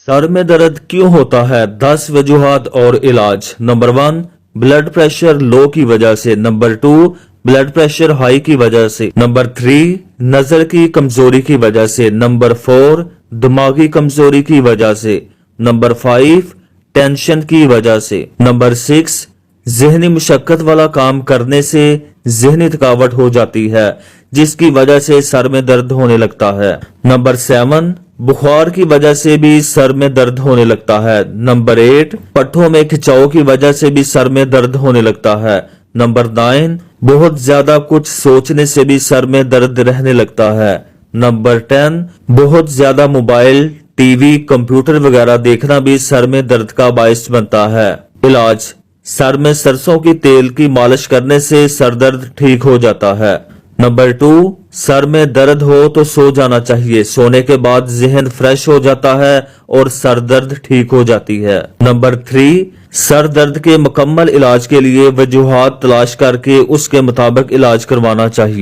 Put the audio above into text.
Sir में दर्द क्यों होता है? 10 वजूहात और इलाज। नंबर 1, ब्लड प्रेशर लो की वजह से। नंबर 2, ब्लड प्रेशर हाई की वजह से। नंबर 3, नजर की कमजोरी की वजह से। नंबर 4, दिमागी कमजोरी की वजह से। नंबर 5, टेंशन की वजह से। नंबर 6, जहनी मुशक्कत वाला काम करने से जहनी थकावट हो जाती है जिसकी वजह से सर में दर्द होने लगता है। नंबर 7, बुखार की वजह से भी सर में दर्द होने लगता है। नंबर 8, पट्टों में खिंचाव की वजह से भी सर में दर्द होने लगता है। नंबर 9, बहुत ज्यादा कुछ सोचने से भी सर में दर्द रहने लगता है। नंबर 10, बहुत ज्यादा मोबाइल, टीवी, कंप्यूटर वगैरह देखना भी सर में दर्द का बायस बनता है। इलाज, सर में सरसों की तेल की मालिश करने से सर दर्द ठीक हो जाता है। नंबर 2, सर में दर्द हो तो सो जाना चाहिए। सोने के बाद जहन फ्रेश हो जाता है और सर दर्द ठीक हो जाती है। नंबर 3, सर दर्द के मुकम्मल इलाज के लिए वजूहात तलाश करके उसके मुताबिक इलाज करवाना चाहिए।